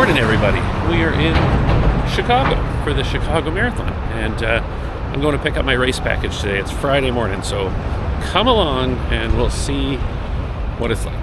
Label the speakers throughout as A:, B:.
A: Morning, everybody. We are in Chicago for the Chicago Marathon, and I'm going to pick up my race package today. It's Friday morning, so come along and we'll see what it's like.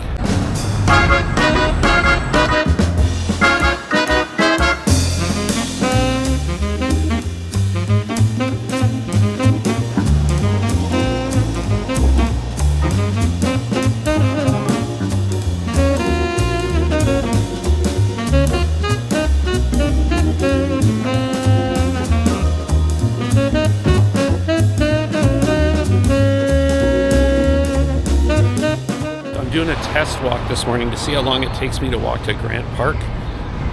A: Doing a test walk this morning to see how long it takes me to walk to Grant Park,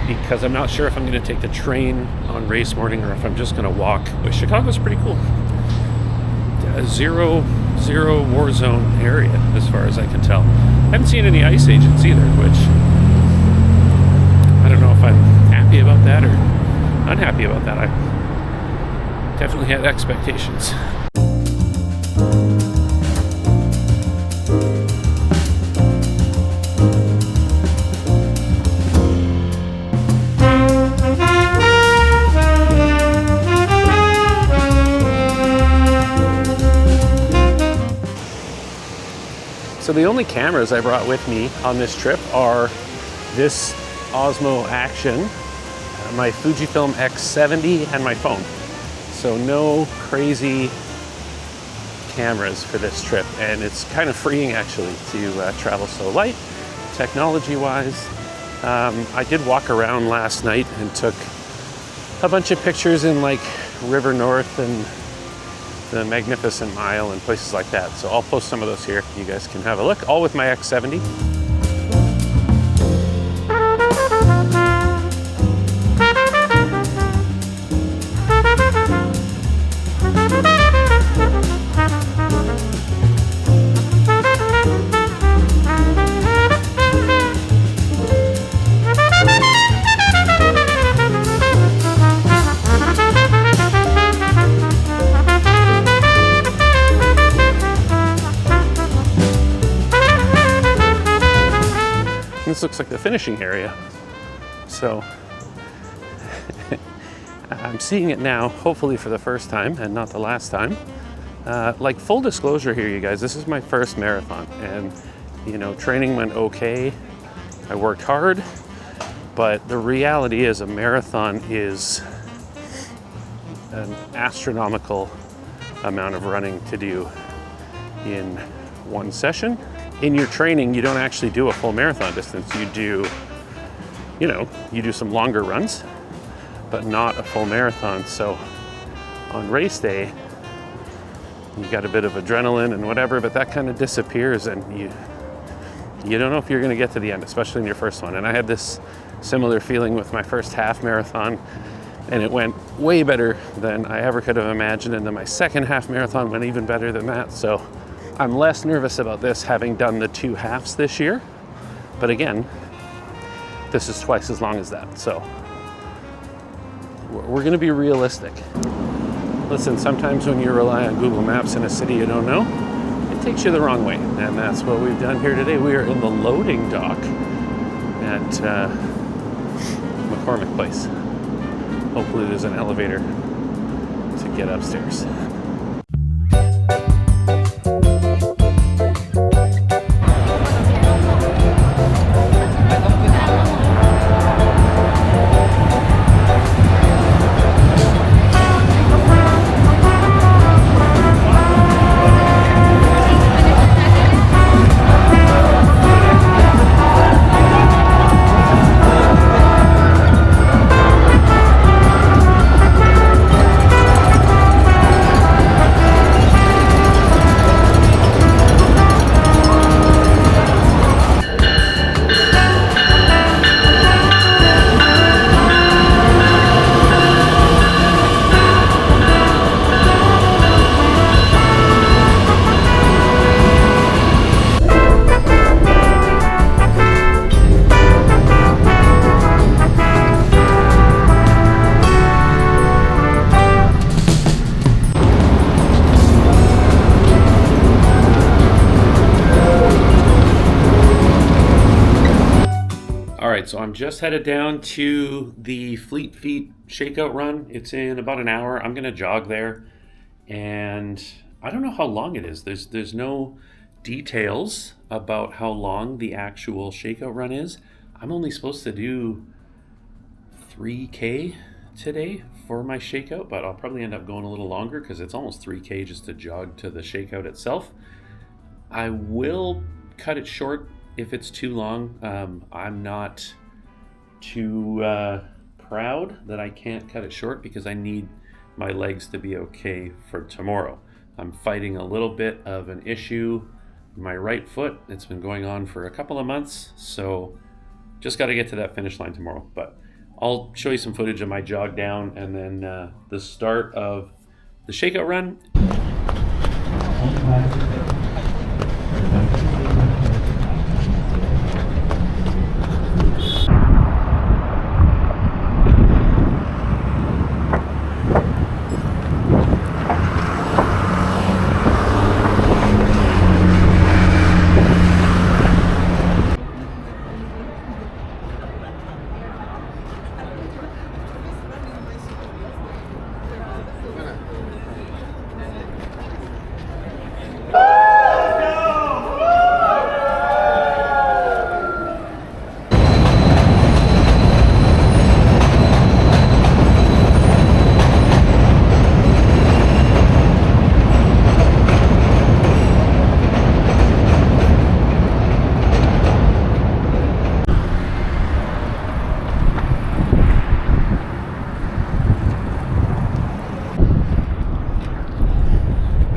A: because I'm not sure if I'm going to take the train on race morning or if I'm just going to walk. But Chicago's pretty cool. Zero war zone area as far as I can tell. I haven't seen any ice agents either, which I don't know if I'm happy about that or unhappy about that. I definitely had expectations. So the only cameras I brought with me on this trip are this Osmo Action, my Fujifilm X70, and my phone. So no crazy cameras for this trip, and it's kind of freeing actually to travel so light, technology-wise. I did walk around last night and took a bunch of pictures in like River North and the Magnificent Mile and places like that. So I'll post some of those here. You guys can have a look, all with my X70. This looks like the finishing area. So I'm seeing it now, hopefully for the first time and not the last time. Like full disclosure here, you guys, this is my first marathon, and you know, training went okay. I worked hard, but the reality is a marathon is an astronomical amount of running to do in one session. In your training, you don't actually do a full marathon distance. You do some longer runs, but not a full marathon. So on race day, you got a bit of adrenaline and whatever, but that kind of disappears, and you don't know if you're going to get to the end, especially in your first one. And I had this similar feeling with my first half marathon, and it went way better than I ever could have imagined. And then my second half marathon went even better than that. So I'm less nervous about this having done the two halves this year. But again, this is twice as long as that. So we're gonna be realistic. Listen, sometimes when you rely on Google Maps in a city you don't know, it takes you the wrong way. And that's what we've done here today. We are in the loading dock at McCormick Place. Hopefully there's an elevator to get upstairs. right, so I'm just headed down to the Fleet Feet shakeout run. It's in about an hour. I'm gonna jog there, and I don't know how long it is. There's no details about how long the actual shakeout run is. I'm only supposed to do 3K today for my shakeout, but I'll probably end up going a little longer because it's almost 3K just to jog to the shakeout itself. I will cut it short if it's too long. I'm not too proud that I can't cut it short because I need my legs to be okay for tomorrow. I'm fighting a little bit of an issue in my right foot. It's been going on for a couple of months, so just got to get to that finish line tomorrow. But I'll show you some footage of my jog down and then the start of the shakeout run.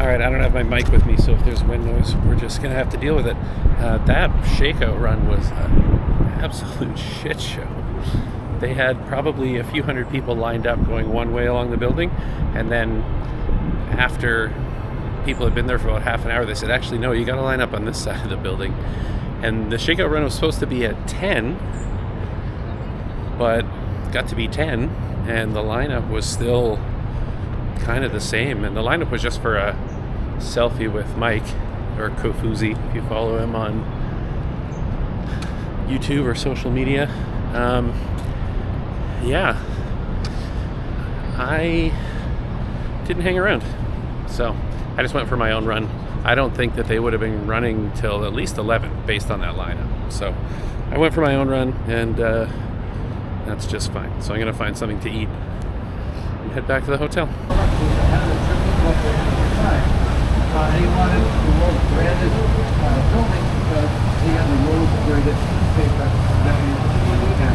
A: Alright, I don't have my mic with me, so if there's wind noise, we're just going to have to deal with it. That shakeout run was an absolute shit show. They had probably a few hundred people lined up going one way along the building, and then after people had been there for about half an hour, they said, actually, no, you got to line up on this side of the building. And the shakeout run was supposed to be at 10, but it got to be 10, and the lineup was still kind of the same. And the lineup was just for a selfie with Mike, or Kofuzi, if you follow him on YouTube or social media. Yeah, I didn't hang around, so I just went for my own run. I don't think that they would have been running till at least 11 based on that lineup. So I went for my own run, and that's just fine. So I'm going to find something to eat and head back to the hotel.
B: He wanted the world's grandest building because he had the world's greatest paper that he can.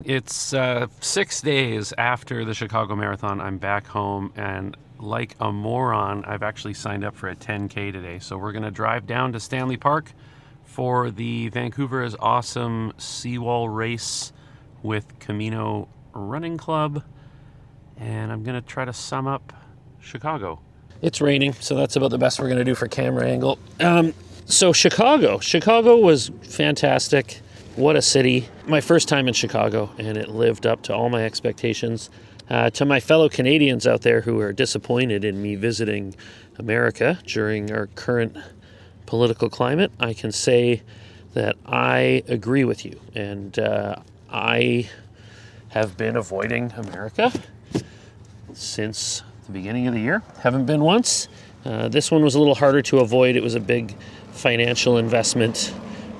A: It's 6 days after the Chicago Marathon. I'm back home, and like a moron, I've actually signed up for a 10K today. So we're going to drive down to Stanley Park for the Vancouver is Awesome Seawall Race with Camino Running Club, and I'm gonna try to sum up Chicago. It's raining, so that's about the best we're gonna do for camera angle. So Chicago was fantastic. What a city. My first time in Chicago, and it lived up to all my expectations. To my fellow Canadians out there who are disappointed in me visiting America during our current political climate, I can say that I agree with you, and I have been avoiding America since the beginning of the year. Haven't been once. This one was a little harder to avoid. It was a big financial investment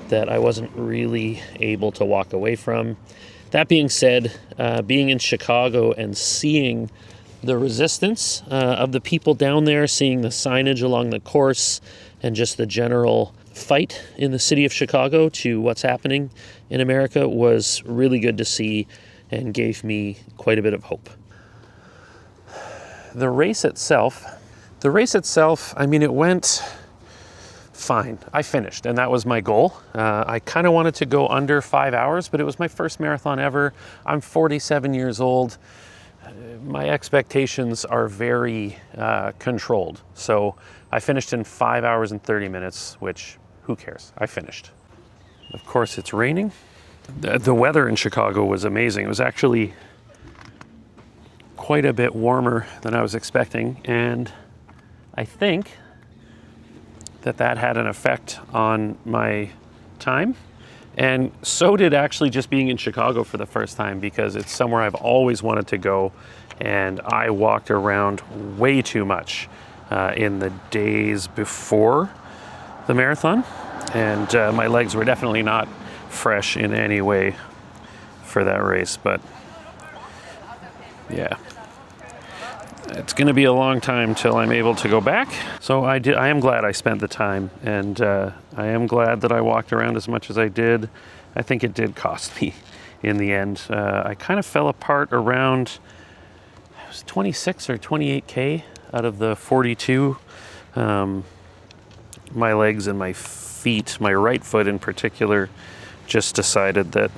A: that I wasn't really able to walk away from. That being said, being in Chicago and seeing the resistance of the people down there, seeing the signage along the course, and just the general fight in the city of Chicago to what's happening in America was really good to see and gave me quite a bit of hope. The race itself, I mean, it went fine. I finished, and that was my goal. I kind of wanted to go under 5 hours, but it was my first marathon ever. I'm 47 years old. My expectations are very controlled. So I finished in 5 hours and 30 minutes, which, who cares? I finished. Of course, it's raining. The weather in Chicago was amazing. It was actually quite a bit warmer than I was expecting, and I think that that had an effect on my time. And so did actually just being in Chicago for the first time, because it's somewhere I've always wanted to go, and I walked around way too much in the days before the marathon, and my legs were definitely not fresh in any way for that race. But yeah, it's going to be a long time till I'm able to go back. So I am glad I spent the time, and I am glad that I walked around as much as I did. I think it did cost me in the end. I kind of fell apart around, it was 26 or 28K out of the 42. My legs and my feet, my right foot in particular, just decided that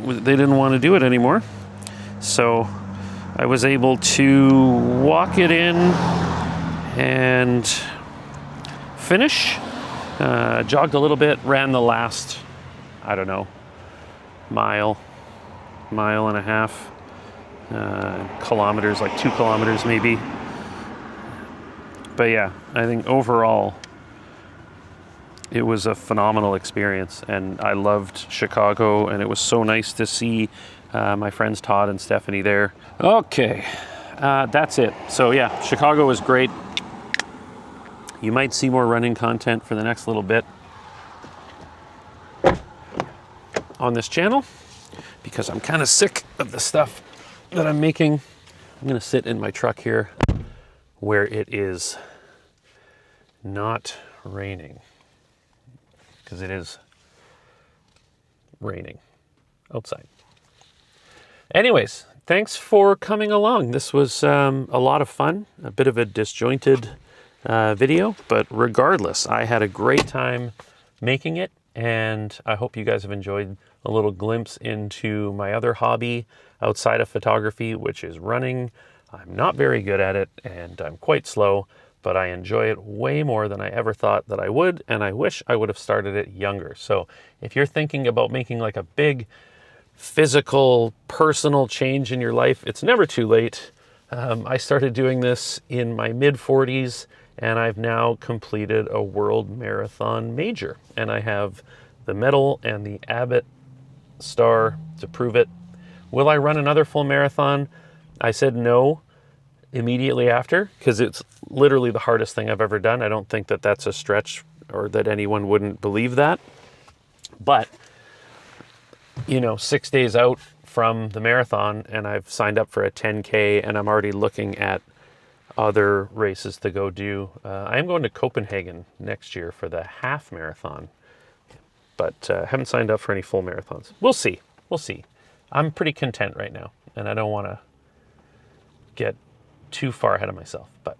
A: they didn't want to do it anymore. So I was able to walk it in and finish. Jogged a little bit, ran the last, I don't know, mile and a half, kilometers, like 2 kilometers maybe. But yeah, I think overall it was a phenomenal experience, and I loved Chicago, and it was so nice to see my friends Todd and Stephanie there. Okay, that's it. So yeah, Chicago was great. You might see more running content for the next little bit on this channel, because I'm kind of sick of the stuff that I'm making. I'm gonna sit in my truck here where it is not raining, because it is raining outside. Anyways, thanks for coming along. This was a lot of fun, a bit of a disjointed video, but regardless, I had a great time making it, and I hope you guys have enjoyed a little glimpse into my other hobby outside of photography, which is running. I'm not very good at it, and I'm quite slow, but I enjoy it way more than I ever thought that I would, and I wish I would have started it younger. So if you're thinking about making like a big physical, personal change in your life, it's never too late. I started doing this in my mid-40s, and I've now completed a world marathon major, and I have the medal and the Abbott star to prove it. Will I run another full marathon? I said no immediately after, because it's literally the hardest thing I've ever done. I don't think that that's a stretch, or that anyone wouldn't believe that. But, you know, 6 days out from the marathon, and I've signed up for a 10K, and I'm already looking at other races to go do. I am going to Copenhagen next year for the half marathon, but haven't signed up for any full marathons. We'll see. We'll see. I'm pretty content right now, and I don't want to get too far ahead of myself. But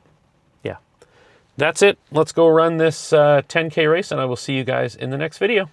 A: yeah, that's it. Let's go run this 10K race, and I will see you guys in the next video.